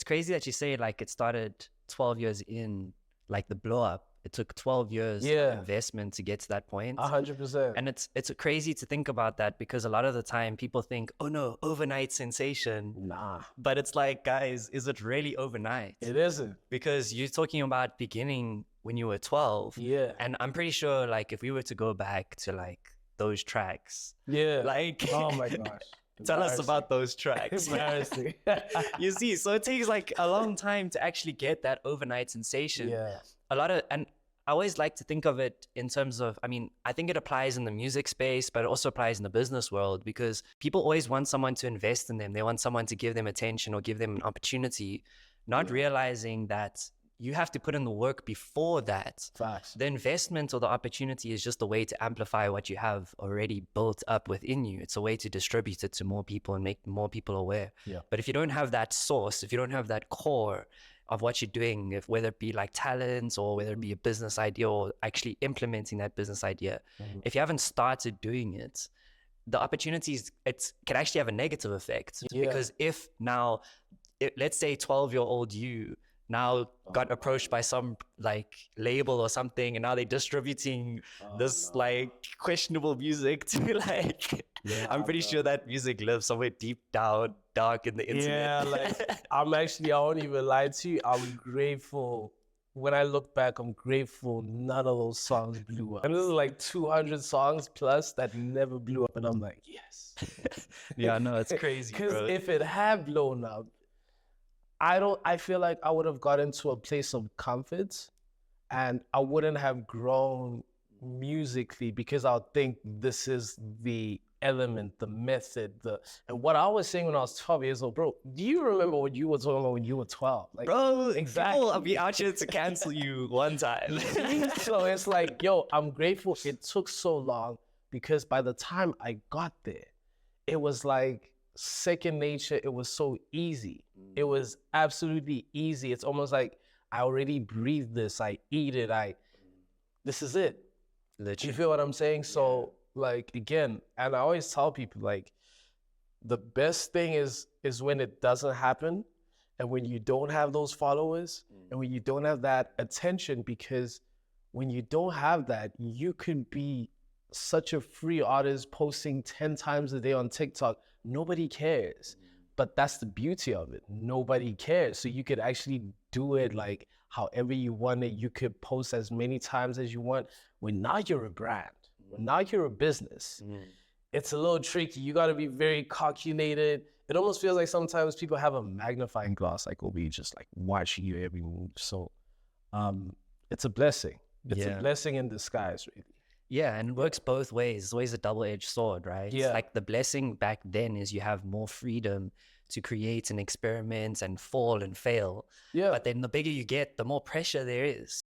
it's crazy that you say like it started 12 years in, like the blow up. It took 12 years of investment to get to that point. 100%. And it's crazy to think about that, because a lot of the time people think, oh no, overnight sensation. Nah. But it's like, guys, is it really overnight? It isn't. Because you're talking about beginning when you were 12. Yeah. And I'm pretty sure like if we were to go back to like those tracks. Yeah. Like, oh my gosh. Tell us about those tracks. Embarrassing. You see, so it takes like a long time to actually get that overnight sensation. Yeah. And I always like to think of it in terms of, I mean, I think it applies in the music space, but it also applies in the business world, because people always want someone to invest in them. They want someone to give them attention or give them an opportunity, not realizing that you have to put in the work before that. Facts. The investment or the opportunity is just a way to amplify what you have already built up within you. It's a way to distribute it to more people and make more people aware. Yeah. But if you don't have that source, if you don't have that core of what you're doing, if whether it be like talent or whether it be a business idea or actually implementing that business idea, if you haven't started doing it, the opportunities, it can actually have a negative effect. Because if now, let's say 12-year-old you now got approached by some like label or something, and now they're distributing this like questionable music to like, I'm pretty sure that music lives somewhere deep down, dark in the internet. Yeah, like I won't even lie to you. I'm grateful. When I look back, I'm grateful none of those songs blew up. And this is like 200 songs plus that never blew up. And I'm like, yes. Yeah, no, it's crazy. Because if it had blown up, I feel like I would have gotten to a place of comfort and I wouldn't have grown musically, because I'll think this is the element, the method, and what I was saying when I was 12 years old, bro. Do you remember what you were talking about when you were 12? Like, bro, exactly. I'll be out here to cancel you one time. So it's like, yo, I'm grateful it took so long, because by the time I got there, it was like second nature. It was so easy. It was absolutely easy. It's almost like I already breathe this. I eat it. This is it. Literally. You feel what I'm saying? So like, again, and I always tell people, like, the best thing is when it doesn't happen, and when you don't have those followers, and when you don't have that attention, because when you don't have that, you can be such a free artist posting 10 times a day on TikTok. Nobody cares. But that's the beauty of it. Nobody cares. So you could actually do it like however you want it. You could post as many times as you want. When now you're a brand, when now you're a business, it's a little tricky. You got to be very calculated. It almost feels like sometimes people have a magnifying glass, like over you, just like watching you every move. So it's a blessing. It's a blessing in disguise, really. Yeah, and it works both ways. It's always a double-edged sword, right? Yeah. Like the blessing back then is you have more freedom to create and experiment and fall and fail. Yeah. But then the bigger you get, the more pressure there is.